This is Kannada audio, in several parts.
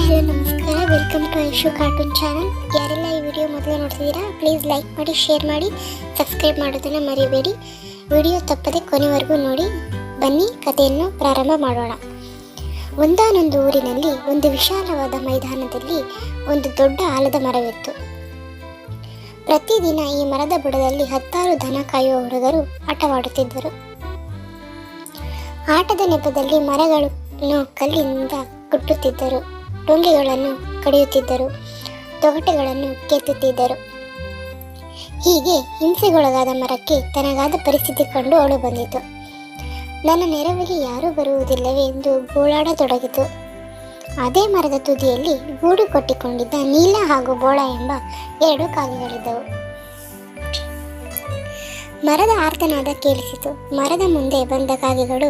ಹಾಯ್ ಹಲೋ ನಮಸ್ಕಾರ, welcome to Aishu cartoon channel. ಯಾರೆಲ್ಲ ಈ ವಿಡಿಯೋ ಮೊದಲು ನೋಡ್ತಿದ್ದೀರಾ ಪ್ಲೀಸ್ ಲೈಕ್ ಮಾಡಿ, ಶೇರ್ ಮಾಡಿ, ಸಬ್ಸ್ಕ್ರೈಬ್ ಮಾಡೋದನ್ನು ಮರಿಬೇಡಿ. ವಿಡಿಯೋ ತಪ್ಪದೆ ಕೊನೆವರೆಗೂ ನೋಡಿ. ಬನ್ನಿ ಕಥೆಯನ್ನು ಪ್ರಾರಂಭ ಮಾಡೋಣ. ಒಂದಾನೊಂದು ಊರಿನಲ್ಲಿ ಒಂದು ವಿಶಾಲವಾದ ಮೈದಾನದಲ್ಲಿ ಒಂದು ದೊಡ್ಡ ಆಲದ ಮರವಿತ್ತು. ಪ್ರತಿದಿನ ಈ ಮರದ ಬುಡದಲ್ಲಿ 10 ದನ ಕಾಯುವ ಹುಡುಗರು ಆಟವಾಡುತ್ತಿದ್ದರು. ಆಟದ ನೆಪದಲ್ಲಿ ಮರಗಳನ್ನು ಕಲ್ಲಿನಿಂದ ಕುಟ್ಟುತ್ತಿದ್ದರು, ಟೊಂಗೆಗಳನ್ನು ಕಡಿಯುತ್ತಿದ್ದರು, ತೊಗಟೆಗಳನ್ನು ಕೆತ್ತುತ್ತಿದ್ದರು. ಹೀಗೆ ಹಿಂಸೆಗೊಳಗಾದ ಮರಕ್ಕೆ ತನಗಾದ ಪರಿಸ್ಥಿತಿ ಕಂಡು ಅಳು ಬಂದಿತು. ನನ್ನ ನೆರವಿಗೆ ಯಾರೂ ಬರುವುದಿಲ್ಲವೇ ಎಂದು ಗೋಳಾಡತೊಡಗಿತು. ಅದೇ ಮರದ ತುದಿಯಲ್ಲಿ ಗೂಡು ಕಟ್ಟಿಕೊಂಡಿದ್ದ ನೀಲ ಹಾಗೂ ಬೋಳ ಎಂಬ 2 ಕಾಗೆಗಳಿದ್ದವು. ಮರದ ಆರ್ತನಾದ ಕೇಳಿಸಿತು. ಮರದ ಮುಂದೆ ಬಂದ ಕಾಗೆಗಳು,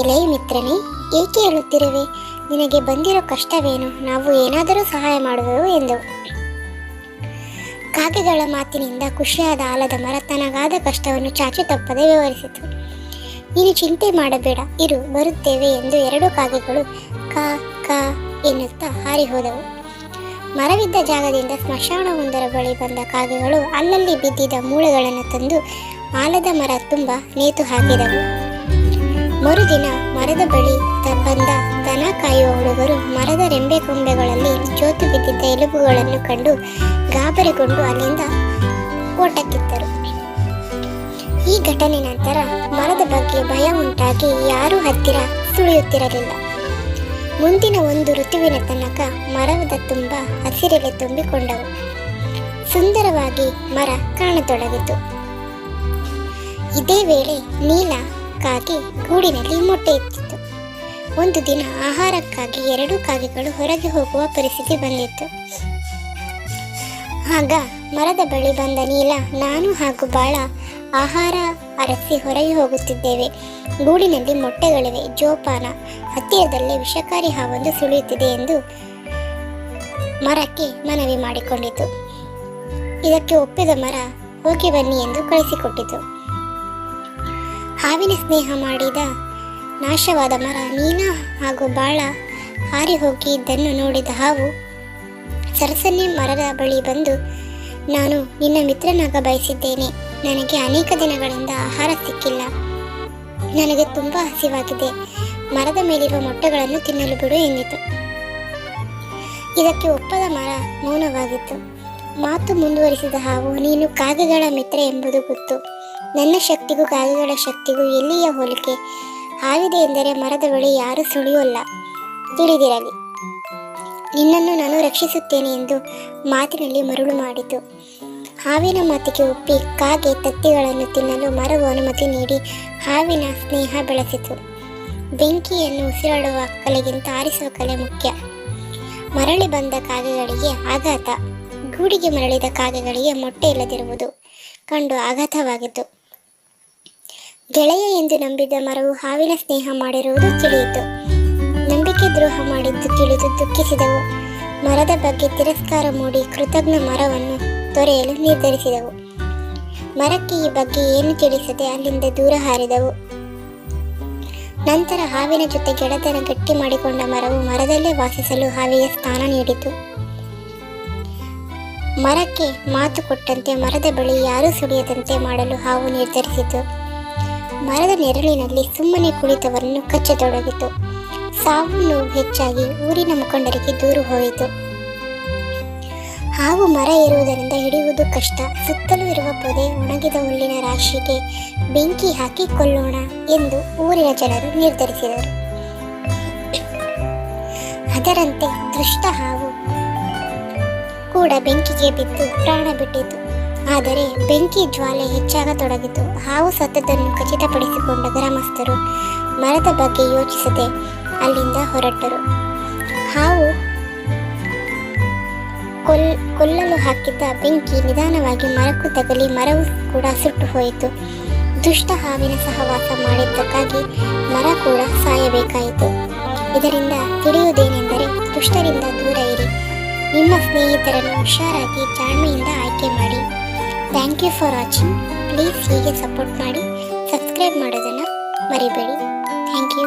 ಎಲೆಯ ಮಿತ್ರನೇ, ಏಕೆ ಹೇಳುತ್ತಿರುವೆ? ನಿನಗೆ ಬಂದಿರೋ ಕಷ್ಟವೇನು? ನಾವು ಏನಾದರೂ ಸಹಾಯ ಮಾಡುವೆವು ಎಂದವು. ಕಾಗೆಗಳ ಮಾತಿನಿಂದ ಖುಷಿಯಾದ ಆಲದ ಮರ ತನಗಾದ ಕಷ್ಟವನ್ನು ಚಾಚು ತಪ್ಪದೆ ವಿವರಿಸಿತು. ನೀನು ಚಿಂತೆ ಮಾಡಬೇಡ, ಇರು, ಬರುತ್ತೇವೆ ಎಂದು 2 ಕಾಗೆಗಳು ಕಾ ಕಾ ಎನ್ನುತ್ತಾ ಹಾರಿ ಹೋದವು. ಮರವಿದ್ದ ಜಾಗದಿಂದ ಸ್ಮಶಾನವೊಂದರ ಬಳಿ ಬಂದ ಕಾಗೆಗಳು ಅಲ್ಲಲ್ಲಿ ಬಿದ್ದಿದ್ದ ಮೂಳೆಗಳನ್ನು ತಂದು ಆಲದ ಮರ ತುಂಬ ನೇತು ಹಾಕಿದವು. ಮರುದಿನ ಮರದ ಬಳಿ ಬಂದ ದನ ಕಾಯುವ ಹುಡುಗರು ಮರದ ರೆಂಬೆ ಕೊಂಬೆಗಳಲ್ಲಿ ಜೋತು ಬಿದ್ದಿದ್ದ ಎಲುಬುಗಳನ್ನು ಕಂಡು ಗಾಬರಿಗೊಂಡು ಅಲ್ಲಿಂದ ಓಟಕ್ಕಿದ್ದರು. ಈ ಘಟನೆ ನಂತರ ಮರದ ಬಗ್ಗೆ ಭಯ ಉಂಟಾಗಿ ಯಾರೂ ಹತ್ತಿರ ಸುಳಿಯುತ್ತಿರಲಿಲ್ಲ. ಮುಂದಿನ ಒಂದು ಋತುವಿನ ತನಕ ಮರದ ತುಂಬ ಹಸಿರೆಲೆ ತುಂಬಿಕೊಂಡವು. ಸುಂದರವಾಗಿ ಮರ ಕಾಣತೊಡಗಿತು. ಇದೇ ವೇಳೆ ನೀಲ ಕಾಗೆ ಗೂಡಿನಲ್ಲಿ ಮೊಟ್ಟೆ ಇಟ್ಟಿತ್ತು. ಒಂದು ದಿನ ಆಹಾರಕ್ಕಾಗಿ 2 ಕಾಗೆಗಳು ಹೊರಗೆ ಹೋಗುವ ಪರಿಸ್ಥಿತಿ ಬಂದಿತ್ತು. ಆಗ ಮರದ ಬಳಿ ಬಂದ ನೀಲ, ನಾನು ಹಾಗೂ ಬಾಳ ಆಹಾರ ಅರಸಿ ಹೊರಗೆ ಹೋಗುತ್ತಿದ್ದೇವೆ. ಗೂಡಿನಲ್ಲಿ ಮೊಟ್ಟೆಗಳಿವೆ, ಜೋಪಾನ, ಹತ್ತಿರದಲ್ಲೇ ವಿಷಕಾರಿ ಹಾವೊಂದು ಸುಳಿಯುತ್ತಿದೆ ಎಂದು ಮರಕ್ಕೆ ಮನವಿ ಮಾಡಿಕೊಂಡಿತು. ಇದಕ್ಕೆ ಒಪ್ಪಿದ ಮರ ಹೋಗಿ ಬನ್ನಿ ಎಂದು ಕಳಿಸಿಕೊಟ್ಟಿತು. ಹಾವಿನ ಸ್ನೇಹ ಮಾಡಿದ ನಾಶವಾದ ಮರ ನೀಲ ಹಾಗೂ ಬಾಳ ಹಾರಿ ಹೋಗಿ ಇದನ್ನು ನೋಡಿದ ಹಾವು ಸರಸನ್ನೇ ಮರದ ಬಳಿ ಬಂದು, ನಾನು ನಿನ್ನ ಮಿತ್ರನಾಗ ಬಯಸಿದ್ದೇನೆ. ನನಗೆ ಅನೇಕ ದಿನಗಳಿಂದ ಆಹಾರ ಸಿಕ್ಕಿಲ್ಲ. ನನಗೆ ತುಂಬ ಹಸಿವಾಗಿದೆ. ಮರದ ಮೇಲಿರುವ ಮೊಟ್ಟೆಗಳನ್ನು ತಿನ್ನಲು ಬಿಡು ಎಂದಿತು. ಇದಕ್ಕೆ ಒಪ್ಪದ ಮರ ಮೌನವಾಗಿತ್ತು. ಮಾತು ಮುಂದುವರಿಸಿದ ಹಾವು, ನೀನು ಕಾಗೆಗಳ ಮಿತ್ರ ಎಂಬುದು ಗೊತ್ತು. ನನ್ನ ಶಕ್ತಿಗೂ ಕಾಗೆಗಳ ಶಕ್ತಿಗೂ ಎಲ್ಲಿಯ ಹೋಲಿಕೆ? ಹಾವಿದೆ ಎಂದರೆ ಮರದ ಬಳಿ ಯಾರೂ ಸುಳಿಯೋಲ್ಲ, ತಿಳಿದಿರಲಿ. ನಿನ್ನನ್ನು ನಾನು ರಕ್ಷಿಸುತ್ತೇನೆ ಎಂದು ಮಾತಿನಲ್ಲಿ ಮರುಳು ಮಾಡಿತು. ಹಾವಿನ ಮಾತಿಗೆ ಒಪ್ಪಿ ಕಾಗೆ ತತ್ತಿಗಳನ್ನು ತಿನ್ನಲು ಮರವು ಅನುಮತಿ ನೀಡಿ ಹಾವಿನ ಸ್ನೇಹ ಬೆಳೆಸಿತು. ಬೆಂಕಿಯನ್ನು ಉಸಿರಾಡುವ ಕಲೆಗಿಂತ ಆರಿಸುವ ಕಲೆ ಮುಖ್ಯ. ಮರಳಿ ಬಂದ ಕಾಗೆಗಳಿಗೆ ಆಘಾತ. ಗೂಡಿಗೆ ಮರಳಿದ ಕಾಗೆಗಳಿಗೆ ಮೊಟ್ಟೆ ಇಲ್ಲದಿರುವುದು ಕಂಡು ಆಘಾತವಾಗಿತ್ತು. ಗೆಳೆಯ ಎಂದು ನಂಬಿದ್ದ ಮರವು ಹಾವಿನ ಸ್ನೇಹ ಮಾಡಿರುವುದು ತಿಳಿಯಿತು. ನಂಬಿಕೆ ದ್ರೋಹ ಮಾಡಿದ್ದು ತಿಳಿದು ದುಃಖಿಸಿದವು. ಮರದ ಬಗ್ಗೆ ತಿರಸ್ಕಾರ ಮೂಡಿ ಕೃತಜ್ಞ ಮರವನ್ನು ತೊರೆಯಲು ನಿರ್ಧರಿಸಿದವು. ಮರಕ್ಕೆ ಈ ಬಗ್ಗೆ ಏನು ತಿಳಿಸದೆ ಅಲ್ಲಿಂದ ದೂರ ಹಾರಿದವು. ನಂತರ ಹಾವಿನ ಜೊತೆ ಗೆಳೆತನ ಗಟ್ಟಿ ಮಾಡಿಕೊಂಡ ಮರವು ಮರದಲ್ಲೇ ವಾಸಿಸಲು ಹಾವಿಗೆ ಸ್ಥಾನ ನೀಡಿತು. ಮರಕ್ಕೆ ಮಾತು ಕೊಟ್ಟಂತೆ ಮರದ ಬಳಿ ಯಾರೂ ಸುಳಿಯದಂತೆ ಮಾಡಲು ಹಾವು ನಿರ್ಧರಿಸಿತು. ಮರದ ನೆರಳಿನಲ್ಲಿ ಸುಮ್ಮನೆ ಕುಳಿತವರನ್ನು ಕಚ್ಚತೊಡಗಿತು. ಸಾವು ನೋವು ಹೆಚ್ಚಾಗಿ ಊರಿನ ಮುಖಂಡರಿಗೆ ದೂರು ಹೋಯಿತು. ಹಾವು ಮರ ಇರುವುದರಿಂದ ಹಿಡಿಯುವುದು ಕಷ್ಟ. ಸುತ್ತಲೂ ಇರುವ ಪೊದೆ ಒಣಗಿದ ಹುಲ್ಲಿನ ರಾಶಿಗೆ ಬೆಂಕಿ ಹಾಕಿ ಕೊಲ್ಲೋಣ ಎಂದು ಊರಿನ ಜನರು ನಿರ್ಧರಿಸಿದರು. ಅದರಂತೆ ದುಷ್ಟ ಹಾವು ಕೂಡ ಬೆಂಕಿಗೆ ಬಿದ್ದು ಪ್ರಾಣ ಬಿಟ್ಟಿತು. ಆದರೆ ಬೆಂಕಿ ಜ್ವಾಲೆ ಹೆಚ್ಚಾಗತೊಡಗಿತು. ಹಾವು ಸತ್ತದನ್ನು ಖಚಿತಪಡಿಸಿಕೊಂಡ ಗ್ರಾಮಸ್ಥರು ಮರದ ಬಗ್ಗೆ ಯೋಚಿಸದೆ ಅಲ್ಲಿಂದ ಹೊರಟರು. ಹಾವು ಕೊಲ್ಲಲು ಹಾಕಿದ್ದ ಬೆಂಕಿ ನಿಧಾನವಾಗಿ ಮರಕ್ಕೂ ತಗಲಿ ಮರವು ಕೂಡ ಸುಟ್ಟು ಹೋಯಿತು. ದುಷ್ಟ ಹಾವಿನ ಸಹವಾಸ ಮಾಡಿದ್ದಕ್ಕಾಗಿ ಮರ ಕೂಡ ಸಾಯಬೇಕಾಯಿತು. ಇದರಿಂದ ತಿಳಿಯುವುದೇನೆಂದರೆ ದುಷ್ಟರಿಂದ ದೂರ ಇರಿ. ನಿಮ್ಮ ಸ್ನೇಹಿತರನ್ನು ಹುಷಾರಾಗಿ ಜಾಣ್ಮೆಯಿಂದ ಆಯ್ಕೆ ಮಾಡಿ. Thank you for watching. Please ಹೀಗೆ ಸಪೋರ್ಟ್ ಮಾಡಿ, ಸಬ್ಸ್ಕ್ರೈಬ್ ಮಾಡೋದನ್ನು ಮರಿಬೇಡಿ. Thank you.